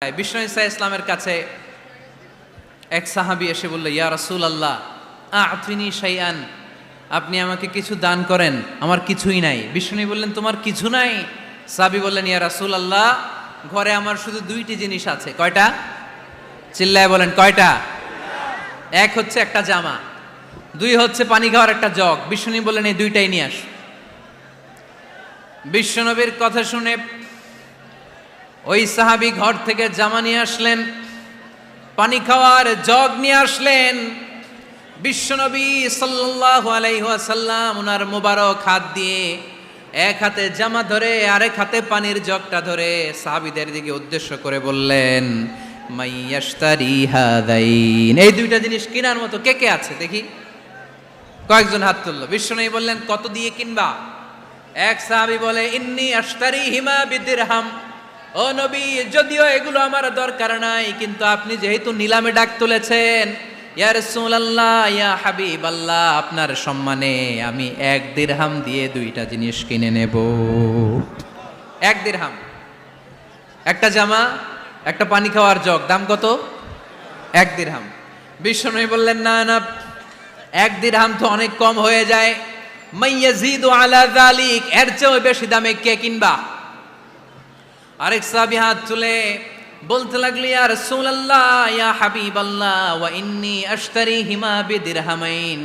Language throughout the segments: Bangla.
খায়। বিষ্ণু ঈসা ইসলামের কাছে এক সাহাবী এসে বলল, ইয়া রাসূলুল্লাহ আ'তিনি শাইআন, আপনি আমাকে কিছু দান করেন, আমার কিছুই নাই। বিষ্ণু বললেন, তোমার কিছু নাই? সাহাবী বললেন, ইয়া রাসূলুল্লাহ ঘরে আমার শুধু দুইটি জিনিস আছে। কয়টা? চিল্লায় বলেন, কয়টা? এক হচ্ছে একটা জামা, দুই হচ্ছে পানি খাওয়ার একটা জগ। বিষ্ণু বললেন, এই দুইটাই নিয়ে আস। বিশ্বনবীর কথা শুনে ওই সাহাবী ঘর থেকে জামা নিয়ে আসলেন, পানি খাওয়ার জগ নিয়ে আসলেন। বিশ্বনবী সাল্লাল্লাহু আলাইহি ওয়াসাল্লাম ওনার মোবারক হাত দিয়ে এক হাতে জামা ধরে আরেক হাতে পানির জগটা ধরে সাহাবীদের দিকে উদ্দেশ্য করে বললেন, মাইয়াশতারি হাদাইন, এই দুইটা জিনিস কেনার মতো কে কে আছে দেখি? কয়েকজন হাত তুলল। বিশ্বনবী বললেন, কত দিয়ে কিনবা? এক সাহাবী বলে, ইন্নী আশতারিহিমা বিদিরহাম, ও নবী যদিও এগুলো আমার দরকার নাই, কিন্তু আপনি যেহেতু নিলামে ডাক তুলেছেন, ইয়া রাসূলুল্লাহ ইয়া হাবিবাল্লাহ, আপনার সম্মানে আমি 1 দিরহাম দিয়ে দুইটা জিনিস কিনে নেব। 1 দিরহাম, একটা জামা, একটা পানি খাওয়ার জগ, দাম কত? 1 দিরহাম। বিশ্বনবী বললেন, না না, 1 দিরহাম তো অনেক কম হয়ে যায়, মাইয়াজিদু আলা যালিক, এর চেয়ে বেশি দামে কে কিনবা? আরেক সাহাবী হাত তুলে বলতে লাগলো, ইয়া রাসূলুল্লাহ ইয়া হাবিবাল্লাহ ওয়া ইন্নী আশতারিহিমা বিদিরহামাইন,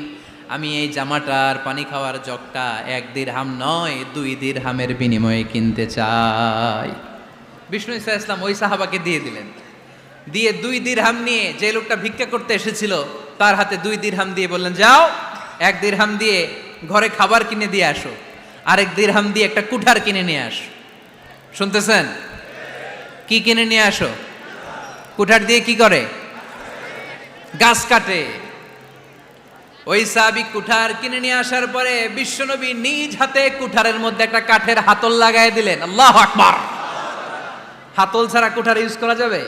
আমি এই জামাটার পানি খাওয়ার জগটা 1 দিরহাম নয় 2 দিরহামের বিনিময়ে কিনতে চাই। বিষ্ণু ঈসা ইসলাম ওই সাহাবাকে দিয়ে দিলেন। দিয়ে 2 দিরহাম নিয়ে যে লোকটা ভিক্ষা করতে এসেছিল তার হাতে 2 দিরহাম দিয়ে বললেন, যাও 1 দিরহাম দিয়ে ঘরে খাবার কিনে দিয়ে আসো, আরেক দিরহাম দিয়ে একটা কুঠার কিনে নিয়ে আসো। শুনতেছেন? কি কিনে নিয়ে আসো? কুঠার দিয়ে কি করে? গাছ কাটে। ওই সাহাবী কুঠার কিনে নিয়ে আসার পরে বিশ্বনবী নিজ হাতে কুঠারের মধ্যে একটা কাঠের হাতল লাগাই দিলেন। আল্লাহু আকবার! হাতল ছাড়া কুঠার ইউজ করা যাবে?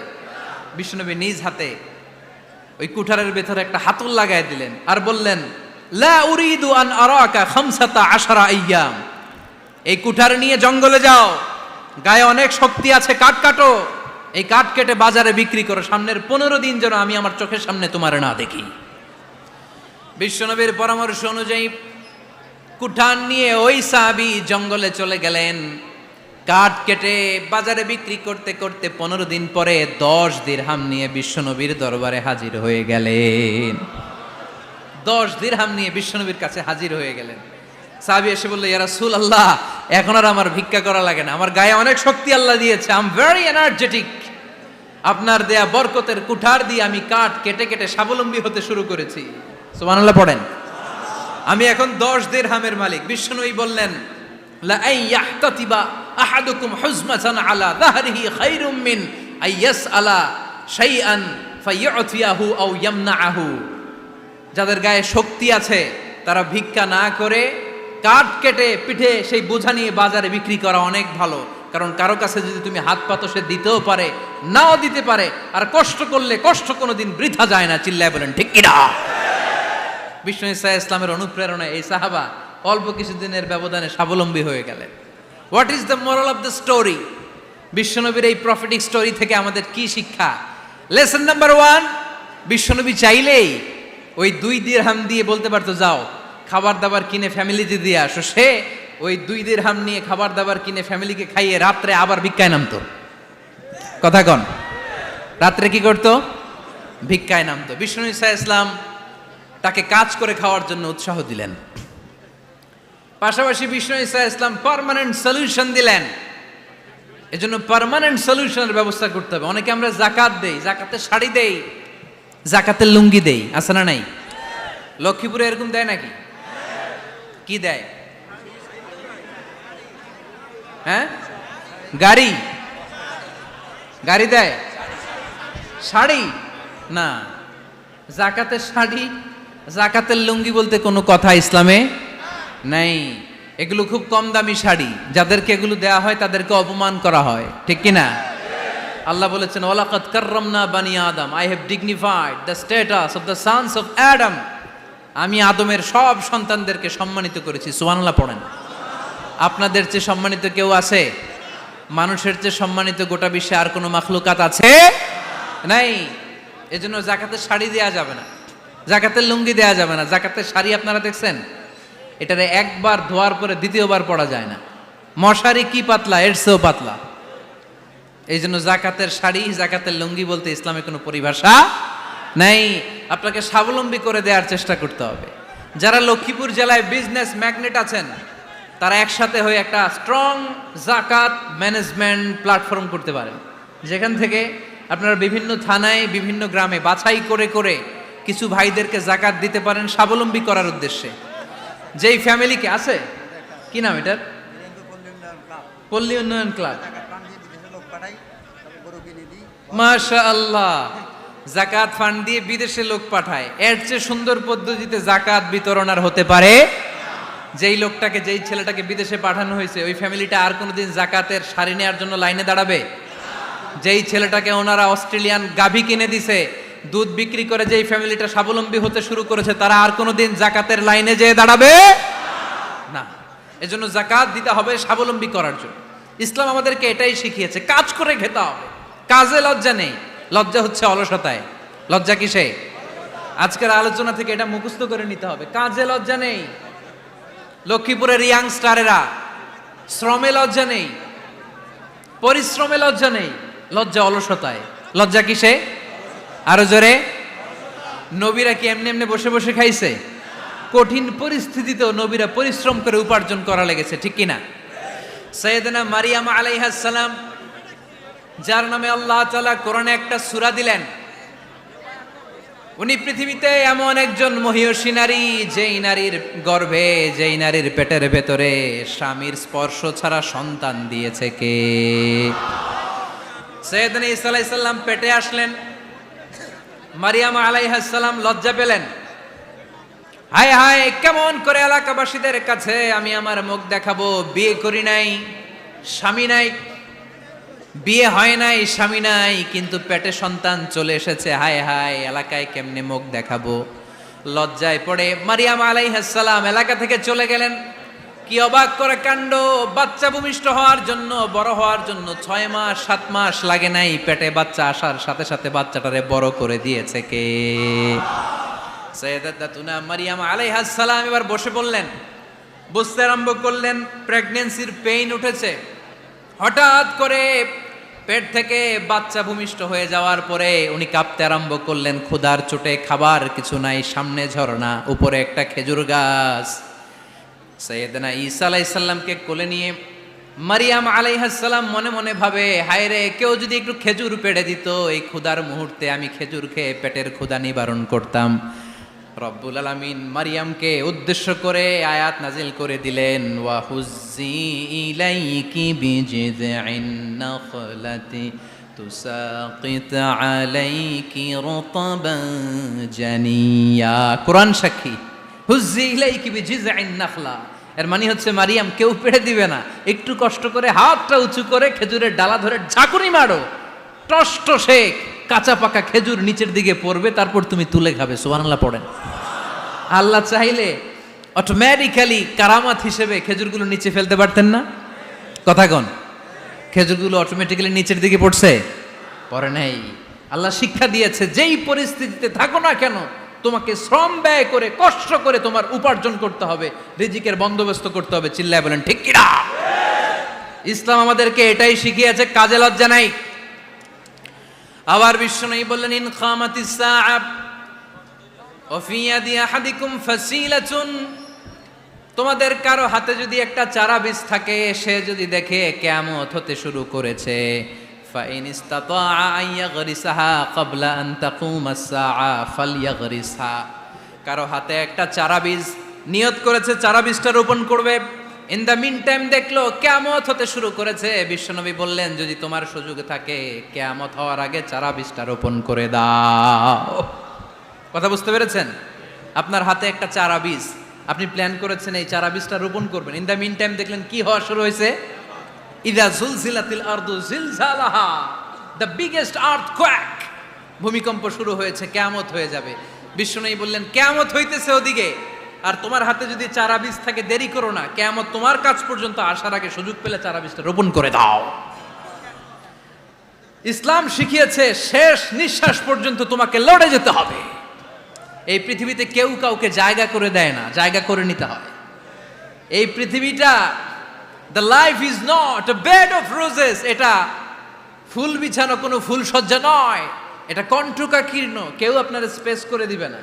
বিশ্বনবী নিজ হাতে ওই কুঠারের ভেতরে একটা হাতল লাগাই দিলেন আর বললেন, লা উরিদু আন আরাকা 15 আইয়াম, এই কুঠার নিয়ে জঙ্গলে যাও, গায়ে অনেক শক্তি আছে, কাঠ কাটো, এই কাঠ কেটে বাজারে বিক্রি করো, সামনের 15 দিন যেন আমি আমার চোখের সামনে তোমার না দেখি। বিশ্বনবীর পরামর্শ অনুযায়ী কুঠার নিয়ে ওই সাহাবী জঙ্গলে চলে গেলেন। কাঠ কেটে বাজারে বিক্রি করতে করতে 15 দিন পরে 10 দিরহাম নিয়ে বিশ্বনবীর দরবারে হাজির হয়ে গেলেন। 10 দিরহাম নিয়ে বিশ্বনবীর কাছে হাজির হয়ে গেলেন। সাহাবী এসে বলল, ইয়া রাসূলুল্লাহ এখন আর আমার ভিক্ষা করা লাগে না, আমার গায়ে অনেক শক্তি আল্লাহ দিয়েছে, আই এম ভেরি এনার্জেটিক, আপনার দেয়া বরকতের কুঠার দিয়ে আমি কাঠ কেটে কেটে স্বাবলম্বী হতে শুরু করেছি। সুবহানাল্লাহ পড়েন। আমি এখন 10 দিরহামের মালিক। বিশ্বনবী বললেন, লা আই ইয়াহতাতিবা আহাদুকুম হুজমাতান আলা যাহরিহি খায়রুম মিন আইয়াসআলা শাইআন ফায়ু'তিয়াহু আও ইয়ামনাহু, যাদের গায়ে শক্তি আছে তারা ভিক্ষা না করে কাঠ কেটে পিঠে সেই বোঝা নিয়ে বাজারে বিক্রি করা অনেক ভালো, কারণ কারো কাছে যদি তুমি হাত পাতো সে দিতেও পারে নাও দিতে পারে, আর কষ্ট করলে কষ্ট কোনোদিন বৃথা যায় না। চিল্লায় বলেন ঠিক কিনা? বিষ্ণু ঈসা ইসলামের অনুপ্রেরণায় এই সাহাবা অল্প কিছুদিনের ব্যবধানে স্বাবলম্বী হয়ে গেলেন। What is the moral of the story? বিশ্বনবীর এই প্রফেটিক স্টোরি থেকে আমাদের কি শিক্ষা? লেসন নাম্বার 1, বিশ্বনবী চাইলেই ওই 2 দিরহাম দিয়ে বলতে পারতো, যাও খাবার দাবার কিনে ফ্যামিলিতে দিয়ে আসো। সে ওই 2 দিরহাম নিয়ে খাবার দাবার কিনে ফ্যামিলিকে খাইয়ে রাত্রে আবার ভিক্ষায় নামতো। কথা কন, রাত্রে কি করতো? ভিক্ষায় নামতো। বিষ্ণু ঈসা ইসলাম তাকে কাজ করে খাওয়ার জন্য উৎসাহ দিলেন। পাশাপাশি বিষ্ণু ঈসা ইসলাম পার্মানেন্ট সলিউশন দিলেন। এজন্য পার্মানেন্ট সলিউশনের ব্যবস্থা করতে হবে। অনেকে আমরা যাকাত দেই, যাকাতের শাড়ি দেই, যাকাতের লুঙ্গি দেই, আছে না নাই? লক্ষ্মীপুরে এরকম দেয় নাকি? কি দেয়? হ্যাঁ, গাড়ি, গাড়ি দেয়, শাড়ি না। যাকাতের শাড়ি, যাকাতের লুঙ্গি বলতে কোনো কথা ইসলামে নাই। এগুলো খুব কম দামি শাড়ি, যাদেরকে এগুলো দেয়া হয় তাদেরকে অপমান করা হয়, ঠিক কিনা? আল্লাহ বলেছেন, ওয়ালাকাদ কাররামনা বানি আদম, I have dignified the status of the sons of Adam, আমি আদমের সব সন্তানদেরকে সম্মানিত করেছি। সুবহানাল্লাহ পড়েন। আপনাদের চেয়ে সম্মানিত কেউ আছে? মানুষের চেয়ে সম্মানিত গোটা বিশ্বে আর কোনো মাখলুকাত আছে নাই। এজন্য জাকাতের শাড়ি দেয়া যাবে না, জাকাতের লুঙ্গি দেয়া যাবে না। জাকাতের শাড়ি আপনারা দেখছেন, এটারে একবার ধোয়ার পরে দ্বিতীয়বার পরা যায় না। মশারি কি পাতলা, এর চেয়েও পাতলা। এই জন্য জাকাতের শাড়ি, জাকাতের লুঙ্গি বলতে ইসলামে কোনো পরিভাষা নাই। আপনাকে স্বাবলম্বী করে দেওয়ার চেষ্টা করতে হবে। যারা লক্ষ্মীপুর জেলায় বিজনেস ম্যাগনেট আছেন, তারা একসাথে হয়ে একটা স্ট্রং জাকাত ম্যানেজমেন্ট প্ল্যাটফর্ম করতে পারেন, যেখান থেকে আপনারা বিভিন্ন থানায়, বিভিন্ন গ্রামে বাছাই করে করে কিছু ভাইদেরকে জাকাত দিতে পারেন স্বাবলম্বী করার উদ্দেশ্যে। যেই ফ্যামিলিকে আছে, কি নাম এটার, পল্লী উন্নয়ন ক্লাব, মাশাআল্লাহ, জাকাত ফান্ড দিয়ে বিদেশে লোক পাঠায়। এর চেয়ে সুন্দর পদ্ধতিতে জাকাত বিতরণ আর হতে পারে? যেই লোকটাকে, যেই ছেলেটাকে বিদেশে পাঠানো হয়েছে, ওই ফ্যামিলিটা আর কোনোদিন জাকাতের শাড়ি নেওয়ার জন্য লাইনে দাঁড়াবে? যেই ছেলেটাকে ওনারা অস্ট্রেলিয়ান গাভী কিনে দিছে, দুধ বিক্রি করে যেই ফ্যামিলিটা স্বাবলম্বী হতে শুরু করেছে, তারা আর কোনোদিন জাকাতের লাইনে যেয়ে দাঁড়াবে না। এজন্য জাকাত দিতে হবে স্বাবলম্বী করার জন্য। ইসলাম আমাদেরকে এটাই শিখিয়েছে, কাজ করে খেতে হবে। কাজে লজ্জা নেই, লজ্জা হচ্ছে অলসতায়। লজ্জা কিসে? আজকের আলোচনা থেকে এটা মুখস্থ করে নিতে হবে, কাজে লজ্জা নেই। লক্ষ্মীপুরের ইয়াংস্টারেরা শ্রমে লজ্জা নেই, পরিশ্রমে লজ্জা নেই, লজ্জা অলসতায়। লজ্জা কিসে? আরো জোরে। নবীরা কি এমনি এমনি বসে বসে খাইছে? কঠিন পরিস্থিতিতেও নবীরা পরিশ্রম করে উপার্জন করা লেগেছে, ঠিক কিনা? সাইয়েদনা মারিয়াম আলাইহিস সালাম, যার নামে আল্লাহ তাআলা কোরআনে একটা সূরা দিলেন, উনি পৃথিবীতে এমন একজন মহিয়সী নারী, যেই নারীর গর্ভে, যেই নারীর পেটের ভেতরে স্বামীর স্পর্শ ছাড়া সন্তান দিয়েছে কে? সাইয়েদনা ঈসা আলাইহিস সালাম পেটে আসলেন। মারিয়াম আলাইহিস সালাম লজ্জা পেলেন। হায় হায়, কেমন করে এলাকাবাসীদের কাছে আমি আমার মুখ দেখাবো? বিয়ে করি নাই, স্বামী নাই, বিয়ে হয় নাই, স্বামী নাই, কিন্তু পেটে সন্তান চলে এসেছে। হায় হায়, এলাকায় কেমনে মুখ দেখাবো? লজ্জায় পড়ে মারিয়াম আলাইহিস সালাম এলাকা থেকে চলে গেলেন। কি অবাক করে কাণ্ড! বাচ্চা ভূমিষ্ঠ হওয়ার জন্য, বড় হওয়ার জন্য 6 মাস 7 মাস লাগে নাই, পেটে বাচ্চা আসার সাথে সাথে বাচ্চাটারে বড় করে দিয়েছে কে? সাইয়েদাতুনা মারিয়াম আলাইহিস সালাম এবার বসে পড়লেন, বুঝতে আরম্ভ করলেন প্রেগন্যান্সির পেইন উঠেছে। হঠাৎ করে পেট থেকে বাচ্চা ভূমিষ্ঠ হয়ে যাওয়ার পরে উনি কাঁপতে আরম্ভ করলেন। ক্ষুধার চোটে খাবার কিছু নাই, সামনে ঝর্ণা, উপরে একটা খেজুর গাছ। সাইয়েদনা ঈসা আলাইহিস সালামকে কোলে নিয়ে মারিয়াম আলাইহিস সালাম মনে মনে ভাবে, হায় রে, কেউ যদি একটু খেজুর পেড়ে দিত, এই ক্ষুধার মুহূর্তে আমি খেজুর খেয়ে পেটের ক্ষুধা নিবারণ করতাম। রব্বুল আলামিন মারিয়ামকে উদ্দেশ্য করে আয়াত নাজিল করে দিলেন, ওয়া হুজ্জি ইলাইকি বিজিযিন নাখলাতি তুসাকিত আলাইকি রতবান জানিয়া। কোরআন সাক্ষী, হুজ্জি ইলাইকি বিজিযিন নাখলা, এর মানে হচ্ছে মারিয়াম, কেউ পেড়ে দিবে না, একটু কষ্ট করে হাতটা উঁচু করে খেজুরের ডালা ধরে ঝাঁকুনি মারো, টষ্ট শেখ, কাঁচা পাকা খেজুর নিচের দিকে পড়বে, তারপর তুমি তুলে খাবে। সুবহানাল্লাহ পড়েন। আল্লাহ চাইলে অটোমেটিক্যালি কারামাত হিসেবে খেজুরগুলো নিচে ফেলতে পারতেন না? কথা কোন? খেজুরগুলো অটোমেটিক্যালি নিচের দিকে পড়ছে? পড়ে নাই। আল্লাহ শিক্ষা দিয়েছে, যেই পরিস্থিতিতে থাকো না কেন, তোমাকে শ্রম ব্যয় করে, কষ্ট করে তোমার উপার্জন করতে হবে, রিজিকের বন্দোবস্ত করতে হবে। চিল্লায় বলেন ঠিক কিনা? ইসলাম আমাদেরকে এটাই শিখিয়েছে, কাজে লজ্জা নাই। আবার বিশ্বনবী বললেন, ইন খামাতিস সাআ ওয়া ফি ইয়াদি আহাদিকুম ফাসিলাতুন, তোমাদের কারো হাতে যদি একটা চারা বীজ থাকে, সে যদি দেখে কিয়ামত হতে শুরু করেছে, ফাইন ইসতাতাআ আন ইয়াগরিসাহা ক্বাবলা আন তাকুমাস সাআ ফালইয়াগরিসহা, কারো হাতে একটা চারা বীজ নিয়ত করেছে, চারা বীজটা রোপণ করবে, ইন দ্য মিন টাইম দেখলো কিয়ামত হতে শুরু করেছে, বিশ্বনবী বললেন, যদি তোমার সুযোগ থাকে কিয়ামত হওয়ার আগে চারা বীজটা রোপণ করে দাও। কথা বুঝতে পেরেছেন? আপনার হাতে একটা চারা বীজ, আপনি প্ল্যান করেছেন এই চারা বীজটা রোপণ করবেন। ইন দ্য মিন টাইম দেখলেন কি হওয়া শুরু হয়েছে? ইযা জুলজিলাতিল আরদু জিলজালাহা, দ্য বিগেস্ট আর্থকোয়েক, ভূমিকম্প শুরু হয়েছে, কিয়ামত হয়ে যাবে। বিশ্বনবী বললেন, কিয়ামত হইতেছে ওদিকে, আর তোমার হাতে যদি চারা বীজ থাকে দেরি করো না, কিয়ামত তোমার কাছ পর্যন্ত আসার আগে সুযোগ পেলে চারা বীজটা রোপণ করে দাও। ইসলাম শিখিয়েছে শেষ নিঃশ্বাস পর্যন্ত তোমাকে লড়ে যেতে হবে। এই পৃথিবীতে কেউ কাউকে জায়গা করে দেয় না, জায়গা করে নিতে হয়। এই পৃথিবীটা, the life is not a bed of roses, এটা ফুল বিছানো কোনো ফুল সজ্জা নয়, এটা কণ্টকাকীর্ণ। কেউ আপনার স্পেস করে দিবে না,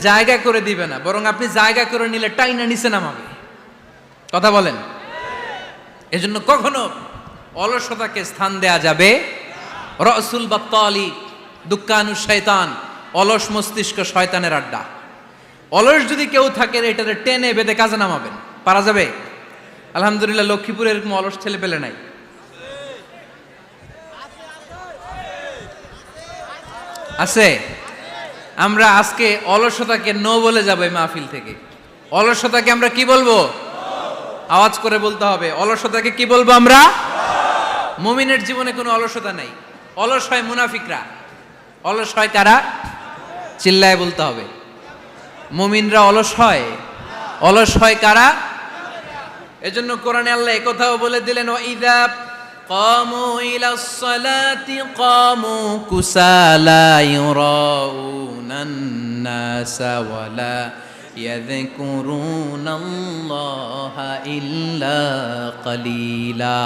জায়গা করে দিবে না, বরং আপনি জায়গা করে নিলে টাইনা নিচে নামাবে। কথা বলেন। এজন্য কখনো অলসতাকে স্থান দেয়া যাবে। রসুল বাত্তালি দুক্কানু শয়তান, অলস মস্তিষ্ক শয়তানের আড্ডা। অলস যদি কেউ থাকে এটাতে টেনে বেঁধে কাজে নামাবেন, পারা যাবে? আলহামদুলিল্লাহ লক্ষ্মীপুরে এরকম অলস ছেলে পেলে নাই। আছে? আমরা আজকে অলসতাকে নো বলে যাবো এই মাহফিল থেকে। অলসতাকে আমরা কি বলবো? আওয়াজ করে বলতে হবে। অলসতাকে কি বলবো আমরা? মুমিনের জীবনে কোনো অলসতা নাই। অলস হয় মুনাফিকরা। অলস হয় কারা? চিল্লায় বলতে হবে। মুমিনরা অলস হয়? অলস হয় কারা? এজন্য কোরআনে আল্লাহ একথাও বলে দিলেন, ওয়াইদা কামু ইলাস সালাতি কামু কুসালা ইউরাউনান নাসা ওয়ালা ইয়াযকুরুনাল্লাহা ইল্লা কালিলা।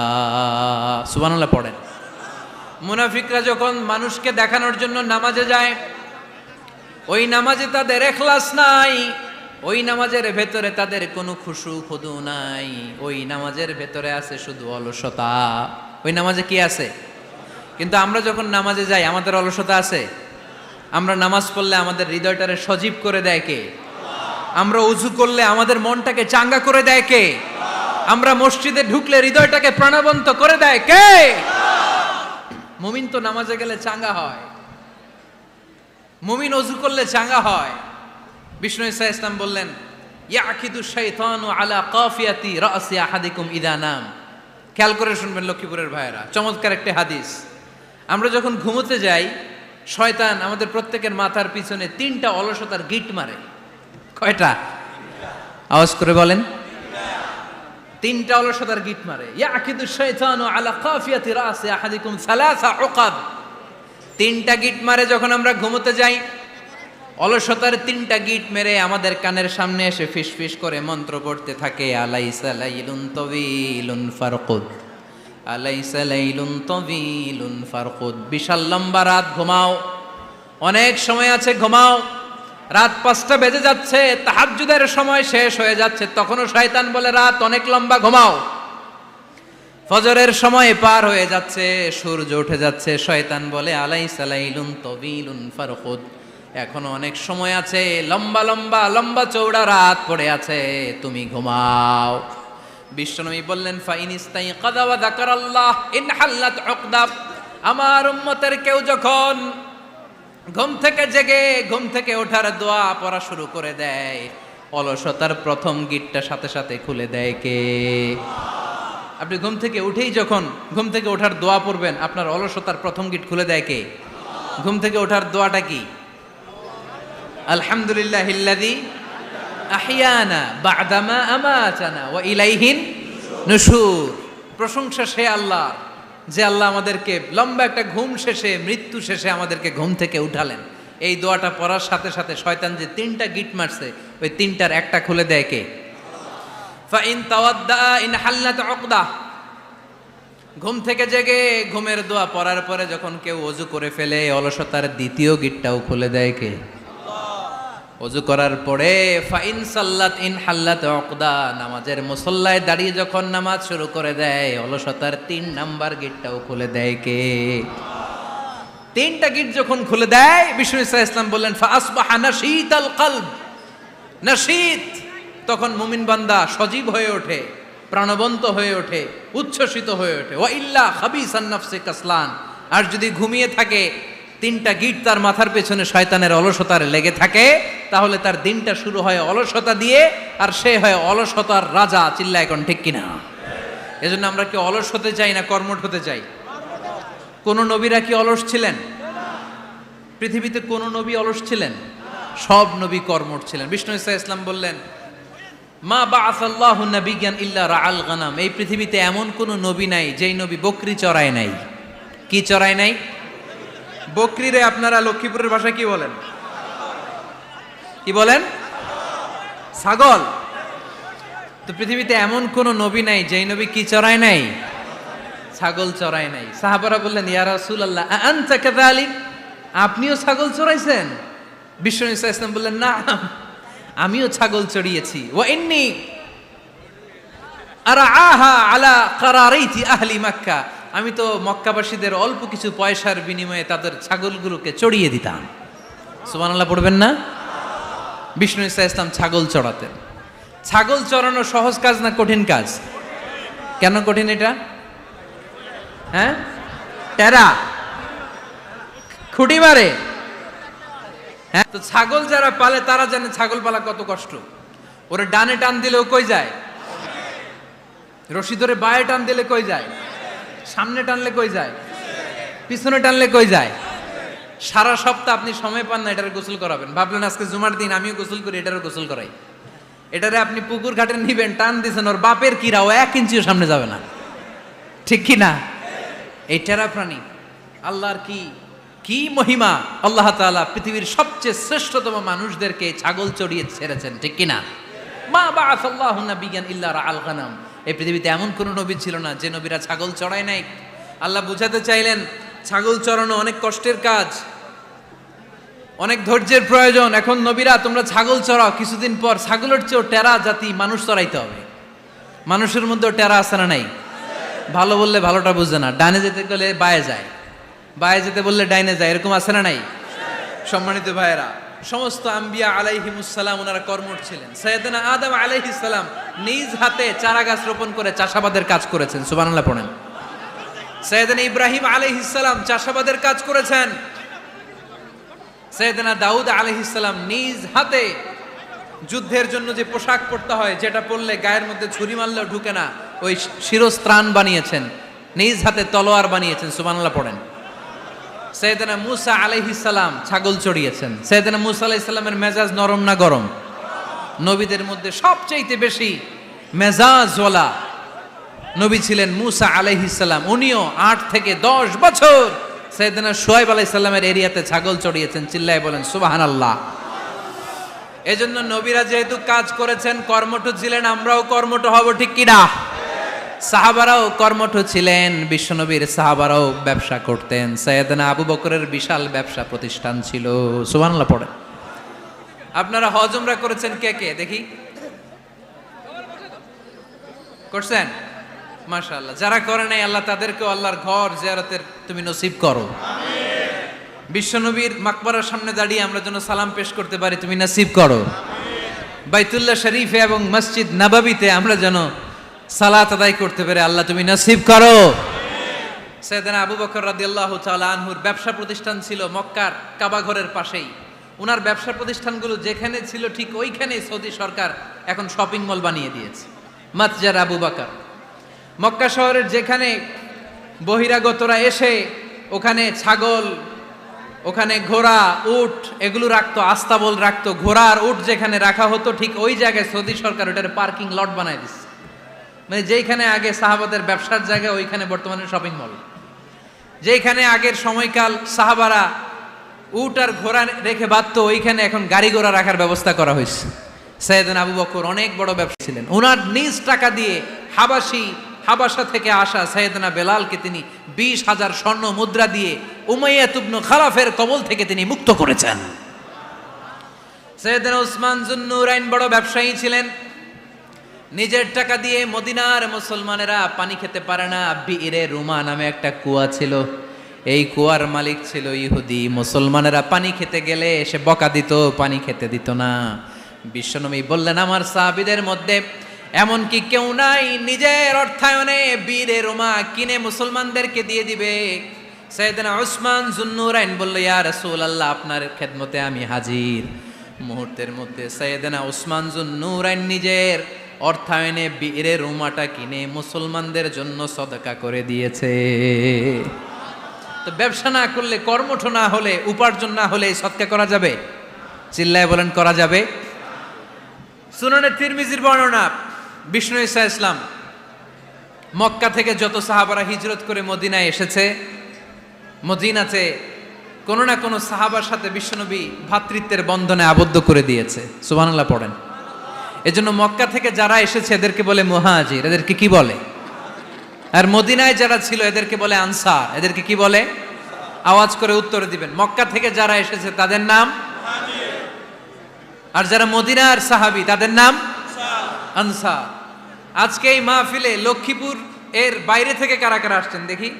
সুবহানাল্লাহ পড়েন। মুনাফিকরা যখন মানুষকে দেখানোর জন্য নামাজে যায়, ওই নামাজে তাদের ইখলাস নাই, ওই নামাজের ভেতরে তাদের কোনো খুশু খুদু নাই, ওই নামাজের ভেতরে আছে শুধু অলসতা। ওই নামাজে কি আছে? কিন্তু আমরা যখন নামাজে যাই আমাদের অলসতা আছে? আমরা নামাজ পড়লে আমাদের হৃদয়টারে সজীব করে দেয় কে? আমরা উযু করলে আমাদের মনটাকে চাঙ্গা করে দেয় কে? আমরা মসজিদে ঢুকলে হৃদয়টাকে প্রাণবন্ত করে দেয় কে? মুমিন তো নামাজে গেলে চাঙ্গা হয়, মুমিন ওযু করলে চাঙ্গা হয়। বিষ্ণু ঈসা ইসলাম বললেন, ইয়াকিদু শাইতানু আলা কাফিয়াতি রাসি আহাদিকুম ইদা নাম। খেয়াল করে শুনবেন লক্ষ্মীপুরের ভাইয়েরা, চমৎকার একটা হাদিস। আমরা যখন ঘুমোতে যাই, শয়তান আমাদের প্রত্যেকের মাথার পিছনে 3টা অলসতার গিট মারে। কয়টা? আওয়াজ করে বলেন। 3টা অলসতার গিট মারে। ইয়াকিদু শাইতানু আলা কাফিয়াতি রাসি আহাদিকুম সালাসা উকাব। 3টা গিট মারে যখন আমরা ঘুমোতে যাই। অলসতার 3টা গিট মেরে আমাদের কানের সামনে এসে ফিসফিস করে মন্ত্র পড়তে থাকে, আলাইসা লাইলুন তাওয়িলুন ফারকুদ, আলাইসা লাইলুন তাওয়িলুন ফারকুদ। বিশাল লম্বা রাত, ঘুমাও, অনেক সময় আছে, ঘুমাও। রাত 5টা বেজে যাচ্ছে, তাহাজ্জুদের সময় শেষ হয়ে যাচ্ছে, তখনও শয়তান বলে রাত অনেক লম্বা, ঘুমাও। ফজরের সময় পার হয়ে যাচ্ছে, সূর্য উঠে যাচ্ছে, শয়তান বলে আলাইসা লাইলুন তাওয়িলুন ফারকুদ, এখনো অনেক সময় আছে, লম্বা লম্বা লম্বা চৌড়া রাত পড়ে আছে, তুমি ঘুমাও। বিশ্বনবী বললেন, ফাইনিস্তাইকাযা ওয়া যাকারাল্লাহ ইনহাল্লাত উকদা। আমার উম্মতের কেউ যখন ঘুম থেকে জেগে ঘুম থেকে ওঠার দোয়া পড়া শুরু করে দেয়, অলসতার প্রথম গিটটা সাথে সাথে খুলে দেয় কে? আপনি ঘুম থেকে উঠেই যখন ঘুম থেকে ওঠার দোয়া পড়বেন, আপনার অলসতার প্রথম গিট খুলে দেয় কে? ঘুম থেকে ওঠার দোয়াটা কি? আলহামদুলিল্লাহিল্লাযী আহইয়ানা বা'দামা আমাতানা ওয়া ইলাইহিন নুশুর। প্রশংসা সে আল্লাহ, যে আল্লাহ আমাদেরকে লম্বা একটা ঘুম শেষে, মৃত্যু শেষে আমাদেরকে ঘুম থেকে উঠালেন। এই দোয়াটা পড়ার সাথে সাথে শয়তান যে 3টা গিট মারছে, ওই 3টার একটা খুলে দেয় কে? ফাইন তাওয়াদ্দা ইনহাল্লাত উকদা। ঘুম থেকে জেগে ঘুমের দোয়া পড়ার পরে যখন কেউ ওযু করে ফেলে, অলসতার দ্বিতীয় গিটটাও খুলে দেয় কে? ওযু করার পরে ফাইন সাল্লাত ইনহাল্লাত উকদা, নামাজের মুসল্লায় দাঁড়িয়ে যখন নামাজ শুরু করে দেয়, অলসতার 3 নাম্বার গিটটাও খুলে দেয় কে? 3টা গিট যখন খুলে দেয়, বিষ্ণু ঈসা ইসলাম বললেন, ফাআসবাহা নাশীতাল কলব। নাশীত, তখন মুমিন বান্দা সজীব হয়ে ওঠে, প্রাণবন্ত হয়ে ওঠে, উচ্ছ্বসিত হয়ে ওঠে। ওয়া ইল্লা খাবিসান নাফসি কাসলান। আর যদি ঘুমিয়ে থাকে, 3টা গিট তার মাথার পেছনে শয়তানের অলসতার লেগে থাকে, তাহলে তার দিনটা শুরু হয় অলসতা দিয়ে, আর সে হয় অলসতার রাজা। চিল্লা এখন ঠিক কিনা? এজন্য আমরা কি অলস হতে চাই না কর্মঠ হতে চাই? কোন নবীরা কি অলস ছিলেন? পৃথিবীতে কোন নবী অলস ছিলেন? সব নবী কর্মঠ ছিলেন। বিষ্ণু ঈসা ইসলাম বললেন, মা বাআসাল্লাহু নাবিয়্যান ইল্লা রাআল গানাম। এই পৃথিবীতে এমন কোন নবী নাই যেই নবী বকরি চড়ায় নাই। কি চড়ায় নাই? বকরিরে আপনারা লক্ষ্মীপুরের ভাষায় কি বলেন? কি বলেন? ছাগল। তো পৃথিবীতে এমন কোন নবী নাই যেই নবী কি চড়ায় নাই? ছাগল চড়ায় নাই। সাহাবারা বললেন, ইয়া রাসূলুল্লাহ আনতা কাযালিক, আপনিও ছাগল চড়াইছেন? বিশ্বনবী সাল্লাল্লাহু আলাইহি ওয়াসাল্লাম বললেন, না, আমিও ছাগল চড়িয়েছি। ওয়া ইন্নী আরআহা আলা কারারাইতি আহলি মক্কা, আমি তো মক্কাবাসীদের অল্প কিছু পয়সার বিনিময়ে তাদের ছাগলগুলোকে চড়িয়ে দিতাম। সুবহানাল্লাহ পড়বেন না? বিষ্ণু ঈসা ইসলাম ছাগল চড়াতেন। ছাগল চড়ানো সহজ কাজ না কঠিন কাজ? কেন কঠিন এটা? হ্যাঁ, টেরা খুঁটি মারে। হ্যাঁ, তো ছাগল যারা পালে তারা জানে ছাগল পালা কত কষ্ট। ওরে ডানে টান দিলেও কই যায়? রশি ধরে বায়ে টান দিলে কই যায়? সামনে টানলে কই যায়? পিছনে টানলে কই যায়? সারা সপ্তাহ আপনি সময় পান না এটার গোসল করাবেন। ভাবলেন আজকে জুমার দিন আমিও গোসল করি, এটারও গোসল করাই। এটারে আপনি পুকুর ঘাটে নিবেন, টান দিছেন, ওর বাপের কিরা ও 1 ইঞ্চিও সামনে যাবে না, ঠিক কি না? এই টেরা প্রাণী আল্লাহর কি কি মহিমা! আল্লাহ তাআলা পৃথিবীর সবচেয়ে শ্রেষ্ঠতম মানুষদেরকে ছাগল চড়িয়ে ছেড়েছেন, ঠিক কি না? মা বাআসাল্লাহু নাবিয়ান ইল্লা রাআল গানাম, এই পৃথিবীতে এমন কোন নবী ছিল না যে নবীরা ছাগল চড়ায় নাই। আল্লাহ বুঝাতে চাইলেন ছাগল চড়ানো অনেক কষ্টের কাজ, অনেক ধৈর্যের প্রয়োজন। এখন নবীরা তোমরা ছাগল চড়াও, কিছুদিন পর ছাগলের চেয়েও টেরা জাতি মানুষ চড়াইতে হবে। মানুষের মধ্যেও টেরা আছে না নাই? ভালো বললে ভালোটা বুঝে না, ডানে যেতে গেলে বায়ে যায়, বায়ে যেতে বললে ডাইনে যায়, এরকম আছে না নাই? সম্মানিত ভাইয়েরা, সমস্ত আম্বিয়া আলাইহিমুস সালাম ওনারা কর্মঠ ছিলেন। সাইয়েদনা আদম আলাইহিস সালাম নিজ হাতে চারা গাছ রোপণ করে চাষাবাদের কাজ করেছেন, সুবহানাল্লাহ পড়েন। সাইয়েদনা ইব্রাহিম আলাইহিস সালাম চাষাবাদের কাজ করেছেন। সাইয়েদনা দাউদ আলাইহিস সালাম নিজ হাতে যুদ্ধের জন্য যে পোশাক পরতে হয়, যেটা পরলে গায়ের মধ্যে ছুরি মারলেও ঢুকে না, ওই শিরস্ত্রাণ বানিয়েছেন, নিজ হাতে তলোয়ার বানিয়েছেন, সুবহানাল্লাহ পড়েন। সাইয়েদনা মূসা আলাইহিস সালাম ছাগল চড়িয়েছেন। সাইয়েদনা মূসা আলাইহিস সালামের মেজাজ নরম না গরম? নবীদের মধ্যে সবচাইতে বেশি মেজাজওয়ালা নবী ছিলেন মূসা আলাইহিস সালাম। উনিও 8 থেকে 10 বছর সাইয়েদনা শুআয়ব আলাইহিস সালামের এরিয়াতে ছাগল চড়িয়েছেন। চিল্লায় বলেন সুবহানাল্লাহ। এজন্য নবীরা যেহেতু কাজ করেছেন, কর্মঠ ছিলেন, আমরাও কর্মঠ হব, ঠিক কি না? সাহাবারাও কর্মঠ ছিলেন, বিশ্বনবীর সাহাবারাও ব্যবসা করতেন। সাইয়েদনা আবু বকরের বিশাল ব্যবসা প্রতিষ্ঠান ছিল, সুবহানাল্লাহ পড়েন। আপনারা হজ উমরা করেছেন কে কে দেখি? করছেন? মাশাআল্লাহ। যারা করে নাই আল্লাহ তাদেরকেও আল্লাহর ঘর জিয়ারতের তুমি নসিব করো, আমিন। বিশ্বনবীর মাকবারার সামনে দাঁড়িয়ে আমরা যেন সালাম পেশ করতে পারি, তুমি নসিব করো, আমিন। বাইতুল্লাহ শরীফে এবং মসজিদ নববীতে আমরা যেন সালাত আদায় করতে পারে, আল্লাহ তুমি নসিব করো, আমিন। সাইয়েদনা আবু বকর রাদিয়াল্লাহু তাআলা আনহুর ব্যবসা প্রতিষ্ঠান ছিল মক্কার কাবা ঘরের পাশেই। ওনার ব্যবসা প্রতিষ্ঠানগুলো যেখানে ছিল ঠিক ওইখানে সৌদি সরকার এখন শপিং মল বানিয়ে দিয়েছে, মাতজার আবু বকর। মক্কা শহরের যেখানে বহিরাগতরা এসে ওখানে ছাগল, ওখানে ঘোড়া, উট এগুলো রাখতো, আস্তাবল রাখতো, ঘোড়া আর উট যেখানে রাখা হতো ঠিক ওই জায়গায় সৌদি সরকার ওটার পার্কিং লট বানায় দিচ্ছে। মানে যেখানে আগে সাহাবাদের ব্যবসার জায়গা, ওইখানে বর্তমানে শপিং মল। যেখানে আগের সময়কাল সাহাবারা উট আর ঘোড়া রেখে বাঁধতো, ওইখানে এখন গাড়ি ঘোড়া রাখার ব্যবস্থা করা হয়েছে। সাইয়েদনা আবু বকর অনেক বড় ব্যবসায়ী ছিলেন। ওনার নিজ টাকা দিয়ে হাবাসা থেকে আসা সাইয়েদনা বেলালকে তিনি 20,000 স্বর্ণ মুদ্রা দিয়ে উমাইয়া ইবনে খালাফের কবল থেকে তিনি মুক্ত করেছেন। সাইয়েদনা উসমান যুন্নুরাইন বড় ব্যবসায়ী ছিলেন। নিজের টাকা দিয়ে মদিনার মুসলমানেরা পানি খেতে পারে না, বিইরে রুমা নামে একটা কুয়া ছিল, এই কুয়ার মালিক ছিল ইহুদি। মুসলমানেরা পানি খেতে গেলে সে বকা দিত, পানি খেতে দিত না। বিশ্বনবী বললেন, আমার সাহাবীদের মধ্যে এমন কি কেউ নাই নিজের অর্থায়নে বীরে রোমা কিনে মুসলমানদেরকে দিয়ে দিবে? সাইয়েদনা উসমান যুন্নুরাইন বলল, ইয়া রাসূলুল্লাহ, আপনার খেদমতে আমি হাজির। মুহূর্তের মধ্যে সাইয়েদনা উসমান যুন্নুরাইন নিজের অর্থায়নে বীরে রোমাটা কিনে মুসলমানদের জন্য সদকা করে দিয়েছে। তো ব্যবসা না করলে, কর্মঠ না হলে, উপার্জন না হলে সদকা করা যাবে? চিল্লায় বলেন করা যাবে? সুনানে তিরমিজির বর্ণনা, বিষ্ণু ঈসা ইসলাম মক্কা থেকে যত সাহাবারা হিজরত করে মদিনায় এসেছে মদিনাতে কোনো না কোনো সাহাবার সাথে বিশ্বনবী ভ্রাতৃত্বের বন্ধনে আবদ্ধ করে দিয়েছে। সুবহানাল্লাহ পড়েন। এজন্য মক্কা থেকে যারা এসেছে এদেরকে বলে মুহাজির, এদেরকে কি বলে? আর মদিনায় যারা ছিল এদেরকে বলে আনসার, এদেরকে কি বলে? আওয়াজ করে উত্তর দিবেন। মক্কা থেকে যারা এসেছে তাদের নাম মুহাজির, আর যারা মদিনার সাহাবী তাদের নাম আনসার। আজকে এই মাহফিলে লক্ষ্মীপুর এর বাইরে থেকে কারা কারা আসছেন দেখি?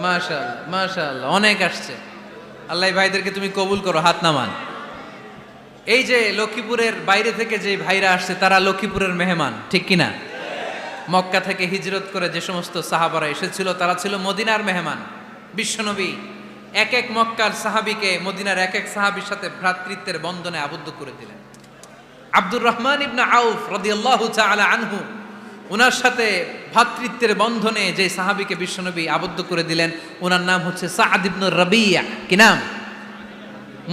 মাশাআল্লাহ মাশাআল্লাহ, অনেক আসছে। আল্লাহ ভাইদেরকে তুমি কবুল করো, হাত নামান। এই যে লক্ষ্মীপুরের বাইরে থেকে যে ভাইরা আসছে তারা লক্ষ্মীপুরের মেহমান, ঠিক কিনা? মক্কা থেকে হিজরত করে যে সমস্ত সাহাবারা এসেছিল তারা ছিল মদিনার মেহমান। বিশ্বনবী এক এক মক্কার সাহাবীকে মদিনার এক এক সাহাবীর সাথে ভ্রাতৃত্বের বন্ধনে আবদ্ধ করে দিলেন। আব্দুর রহমান ইবনে আউফ রাদিয়াল্লাহু তাআলা আনহু, ওনার সাথে ভ্রাতৃত্বের বন্ধনে যে সাহাবীকে বিশ্বনবী আবদ্ধ করে দিলেন ওনার নাম হচ্ছে সাদ ইবনে রাবিয়া। কি নাম?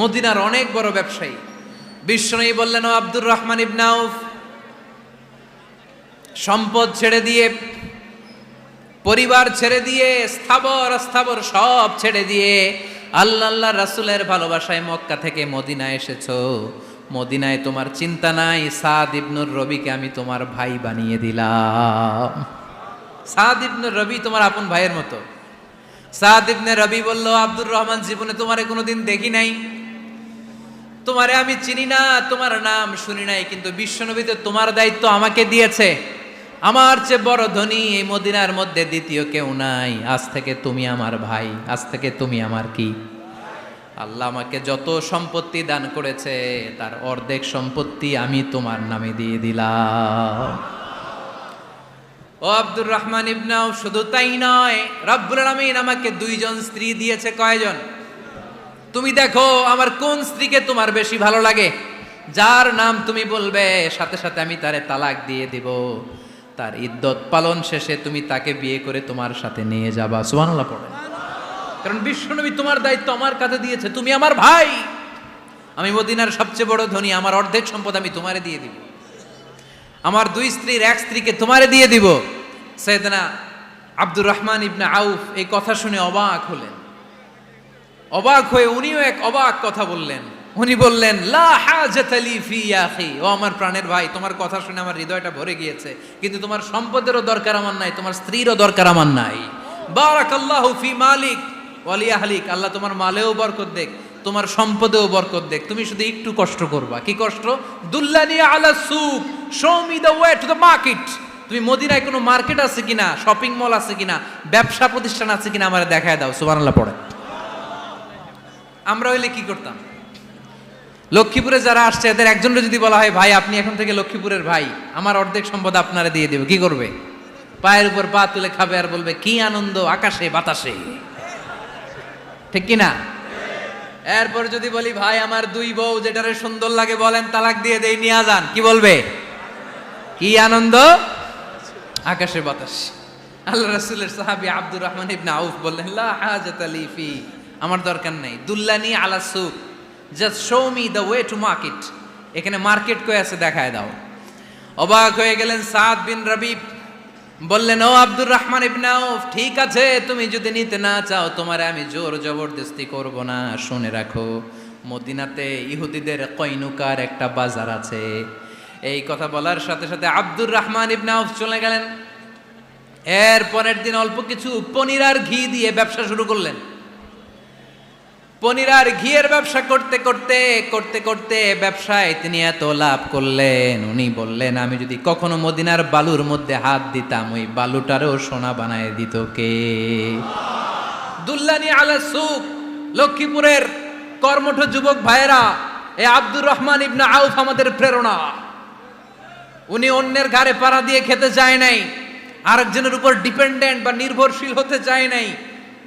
মদিনার অনেক বড় ব্যবসায়ী। বিশ্বনবী বললেন, ও আব্দুর রহমান ইবনে আউফ, সম্পদ ছেড়ে দিয়ে, পরিবার ছেড়ে দিয়ে, স্থাবর অস্থাবর সব ছেড়ে দিয়ে আল্লাহ রাসূলের ভালোবাসায় মক্কা থেকে মদিনায় এসেছো। মদিনায় তোমার চিন্তা নাই, সাদ ইবনুর রবিকে আমি তোমার ভাই বানিয়ে দিলাম। সাদ ইবনুর রবি তোমার আপন ভাইয়ের মতো। সাদ ইবনে রবি বলল, আব্দুর রহমান, জীবনে তোমারে কোনোদিন দেখি নাই, তোমারে আমি চিনি না, তোমার নাম শুনি নাই, কিন্তু বিশ্বনবী তো তোমার দায়িত্ব আমাকে দিয়েছে। আমার চেয়ে বড় ধনী এই মদিনার মধ্যে দ্বিতীয় কেউ নাই। আজ থেকে তুমি আমার ভাই, আজ থেকে তুমি আমার কি? আল্লাহ আমাকে যত সম্পত্তি দান করেছে তার অর্ধেক সম্পত্তি আমি তোমার নামে দিয়ে দিলাম। ও আব্দুর রহমান ইবনে আউফ, শুধু তাই নয়, রব্বুল আলামিন আমাকে দুইজন স্ত্রী দিয়েছে। কয়জন? তুমি দেখো আমার কোন স্ত্রীকে তোমার বেশি ভালো লাগে, যার নাম তুমি বলবে সাথে সাথে আমি তারে তালাক দিয়ে দিব। তার ইদ্যত পালন শেষে তুমি তাকে বিয়ে করে তোমার সাথে নিয়ে যাবা। সুবহানাল্লাহ পড়ে। কারণ বিশ্বনবী তোমার দায়িত্ব আমার কাছে দিয়েছে, তুমি আমার ভাই, আমি মদিনার সবচেয়ে বড় ধনী, আমার অর্ধেক সম্পদ আমি তোমারে দিয়ে দিব, আমার দুই স্ত্রীর এক স্ত্রীকে তোমারে দিয়ে দিব। সাইয়েদনা আব্দুর রহমান ইবনে আউফ এই কথা শুনে অবাক হলেন। অবাক হয়ে উনিও এক অবাক কথা বললেন। উনি বললেন, লা হাজাতা লি ফি ইয়া আখি, ও আমার প্রাণের ভাই, তোমার কথা শুনে আমার হৃদয়টা ভরে গিয়েছে, কিন্তু তোমার সম্পদেরও দরকার আমার নাই, তোমার স্ত্রীরও দরকার আমার নাই। বারাকাল্লাহু ফি মালিক ওয়া লি আহলিক, আল্লাহ তোমার মালেও বরকত দেখ, তোমার সম্পদেও বরকত দেখ। তুমি শুধু একটু কষ্ট করবা। কি কষ্ট? দুল্লানি আলা সুক, show me the way to the market. তুমি মদিনায় কোনো মার্কেট আছে কিনা, শপিং মল আছে কিনা, ব্যবসা প্রতিষ্ঠান আছে কিনা আমারে দেখায় দাও। সুবহানাল্লাহ পড়ে। আমরা হইলে কি করতাম? লক্ষ্মীপুরে যারা আসছে এদের একজনের যদি বলা হয়, ভাই আপনি এখন থেকে লক্ষ্মীপুরের ভাই, আমার অর্ধেক সম্পদ আপনারে দিয়ে দেব, কি করবে? পায়ের উপর পা তুলে খাবে আর বলবে, কি আনন্দ আকাশে বাতাসে, ঠিক কিনা? এরপর যদি বলি, ভাই আমার দুই বউ, যেটারে সুন্দর লাগে বলেন তালাক দিয়ে দেই, নিয়ে যান, কি বলবে? কি আনন্দ আকাশে বাতাস। আল্লাহ রাসূলের সাহাবী আব্দুর রহমান ইবনে আউফ বললেন, লা হাজাতা লি ফি, আমার দরকার নেই। দুল্লানি আলা সুক, just show me the way to market, এখানে মার্কেট কই আছে দেখায় দাও। অবাক হয়ে গেলেন সাদ বিন রবি, বললেন, ও আব্দুর রহমান ইবনে আউফ, ঠিক আছে তুমি যদি নিতে না চাও তোমারে আমি জোর জবরদস্তি করব না। শুনে রাখো, মদিনাতে ইহুদিদের কয়নুকার একটা বাজার আছে। এই কথা বলার সাথে সাথে আব্দুর রহমান ইবনে আউফ চলে গেলেন। এর পরের দিন অল্প কিছু পনির আর ঘি দিয়ে ব্যবসা শুরু করলেন। পনির আর ঘিয়ের ব্যবসা করতে করতে করতে করতে ব্যবসায় তিনি এত লাভ করলেন, উনি বললেন, আমি যদি কখনো মদিনার বালুর মধ্যে হাত দিতাম ওই বালুটারও সোনা বানায় দিত কে? দুল্লানি আলা সুক, লক্ষ্মীপুরের কর্মঠ যুবক ভাইয়েরা, এই আব্দুর রহমান ইবনে আউফ আমাদের প্রেরণা। উনি অন্যের ঘাড়ে পাড়া দিয়ে খেতে চায় নাই, আরেকজনের উপর ডিপেন্ডেন্ট বা নির্ভরশীল হতে চায় নাই।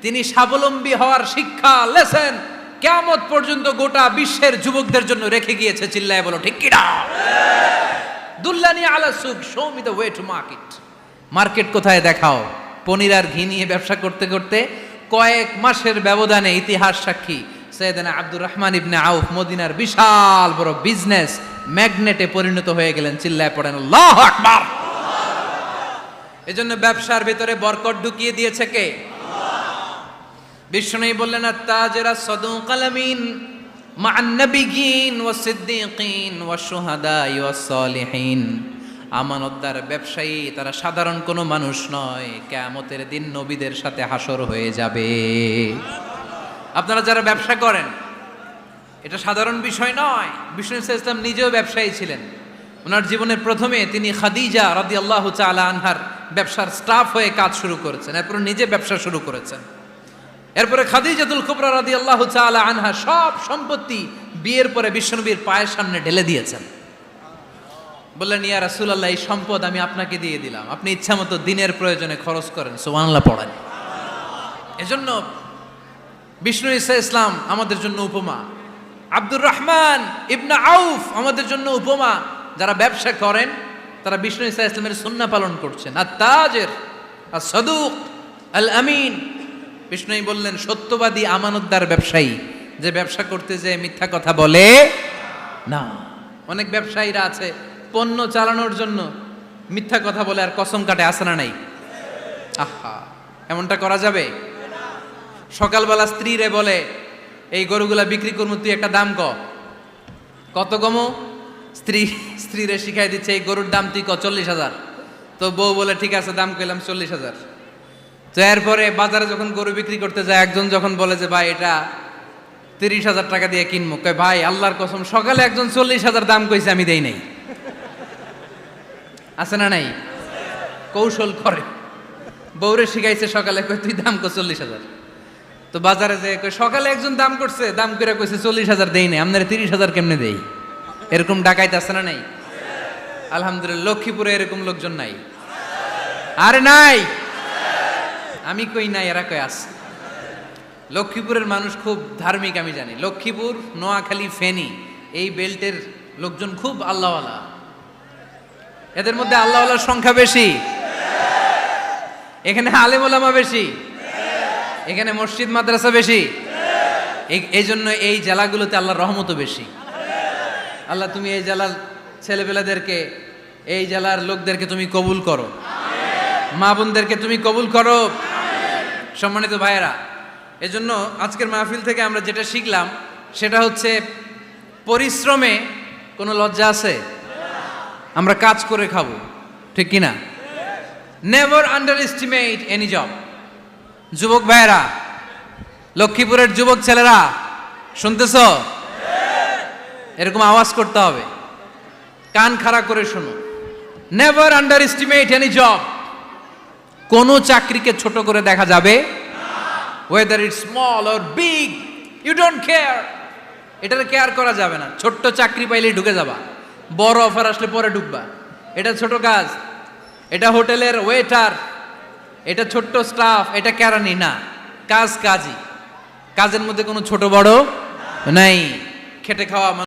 তিনি স্বাবলম্বী হওয়ার শিক্ষা, লেসন কিয়ামত পর্যন্ত গোটা বিশ্বের যুবকদের জন্য রেখে গিয়েছে। চিল্লায় বলো ঠিক কিনা? দুল্লানি আলা সুক, show me the way to market. Market কোথায় দেখাও। পনির আর ঘি নিয়ে ব্যবসা করতে করতে কয়েক মাসের ব্যবধানে ইতিহাস সাক্ষী সাইয়েদনা আব্দুর রহমান ইবনে আউফ মদিনার বিশাল বড় বিজনেস ম্যাগনেটে পরিণত হয়ে গেলেন। চিল্লায় পড়েন আল্লাহু আকবার। এজন্য ব্যবসার ভিতরে বরকত ঢুকিয়ে দিয়েছে কে? বিষ্ণু বললেন আত-তাজিরা সাদুকাল আমিন মা'আন নাবিয়্যিন ওয়াস সিদ্দীকিন ওয়াস শুহাদা ওয়াস সালিহিন। আমানতদার ব্যবসায়ী তারা সাধারণ কোনো মানুষ নয়, কিয়ামতের দিন নবীদের সাথে হাসর হয়ে যাবে। আপনারা যারা ব্যবসা করেন, এটা সাধারণ বিষয় নয়। বিষ্ণু সাল্লাল্লাহু আলাইহি ওয়াসাল্লাম নিজেও ব্যবসায়ী ছিলেন। ওনার জীবনের প্রথমে তিনি খাদিজা রাদিয়াল্লাহু তাআলা আনহার ব্যবসার স্টাফ হয়ে কাজ শুরু করেছেন, এরপর নিজে ব্যবসা শুরু করেছেন। এরপরে খাদিজাতুল কুবরা রাদিয়াল্লাহু তাআলা আনহা সব সম্পত্তি বিয়ের পরে বিশ্বনবীর পায়ের সামনে ঢেলে দিয়েছেন। বললেন, ইয়া রাসূলুল্লাহ, এই সম্পদ আমি আপনাকে দিয়ে দিলাম, আপনি ইচ্ছামতো দিনের প্রয়োজনে খরচ করেন। সুবহানাল্লাহ পড়েন। এজন্য বিষ্ণু ঈসা ইসলাম আমাদের জন্য উপমা, আব্দুর রহমান ইবনে আউফ আমাদের জন্য উপমা। যারা ব্যবসা করেন তারা বিষ্ণু ঈসা ইসলামের সুন্নাহ পালন করছেন। আত-তাজির আস-সাদুক আল আমিন। বিষ্ণুই বললেন, সত্যবাদী আমানতদার ব্যবসায়ী, যে ব্যবসা করতে যে মিথ্যা কথা বলে না। অনেক ব্যবসায়ীরা আছে পণ্য চালানোর জন্য মিথ্যা কথা বলে আর কসম কাটে, আছে না নাই? আহা, এমনটা করা যাবে? সকালবেলা স্ত্রীরে বলে, এই গরুগুলা বিক্রি করবো, তুই একটা দাম কত কমো? স্ত্রীরে শিখাই দিচ্ছে, এই গরুর দাম তুই 40,000। তো বউ বলে, ঠিক আছে, দাম কইলাম 40,000। তো এরপরে বাজারে যখন গরু বিক্রি করতে যায়, একজন যখন বলে যে ভাই এটা 30,000 টাকা দিয়ে কিনবো, কয় ভাই আল্লাহর কসম, সকালে একজন 40,000 দাম কইছে, আমি দেই নাই। আছে না নাই? কৌশল করে। বউরে শিখাইছে সকালে, কয় তুই দাম কর 40,000। তো বাজারে যে সকালে একজন দাম করছে, দাম করে কইছে 40,000 দেই নাই, আপনারা 30,000 কেমনে দেই? এরকম ডাকাইতে আছে না নাই? আলহামদুলিল্লাহ, লক্ষ্মীপুরে এরকম লোকজন নাই? আরে নাই, আমি কই নাই, এরা কই আছে। লক্ষ্মীপুরের মানুষ খুব ধার্মিক, আমি জানি। লক্ষ্মীপুর, নোয়াখালী, ফেনী, এই বেল্টের লোকজন খুব আল্লাহওয়ালা। এদের মধ্যে আল্লাহওয়ালার সংখ্যা বেশি, এখানে আলেম ওলামা বেশি, এখানে মসজিদ মাদ্রাসা বেশি। এই জন্য এই জেলাগুলোতে আল্লাহর রহমতও বেশি। আল্লাহ, তুমি এই জেলার ছেলেপেলাদেরকে, এই জেলার লোকদেরকে তুমি কবুল করো, মা বোনদেরকে তুমি কবুল করো। সম্মানিত ভাইয়েরা, এজন্য আজকের মাহফিল থেকে আমরা যেটা শিখলাম সেটা হচ্ছে, পরিশ্রমে কোনো লজ্জা আছে? আমরা কাজ করে খাবো, ঠিক কিনা? Never under estimate any job. যুবক ভাইয়েরা, লক্ষ্মীপুরের যুবক ছেলেরা, শুনতেছ? এরকম আওয়াজ করতে হবে, কান খাড়া করে শোনো। Never under estimate any job. কোনো চাকরিকে ছোট করে দেখা যাবে, whether it's small or big, you don't care. এটার কেয়ার করা যাবে না। ছোট্ট চাকরি পাইলেই ঢুকে যাবা, বড় অফার আসলে পরে ঢুকবা। এটা ছোট কাজ, এটা হোটেলের ওয়েটার, এটা ছোট্ট স্টাফ, এটা কেরানি না। কাজই। কাজের মধ্যে কোনো ছোট বড় নাই। খেটে খাওয়া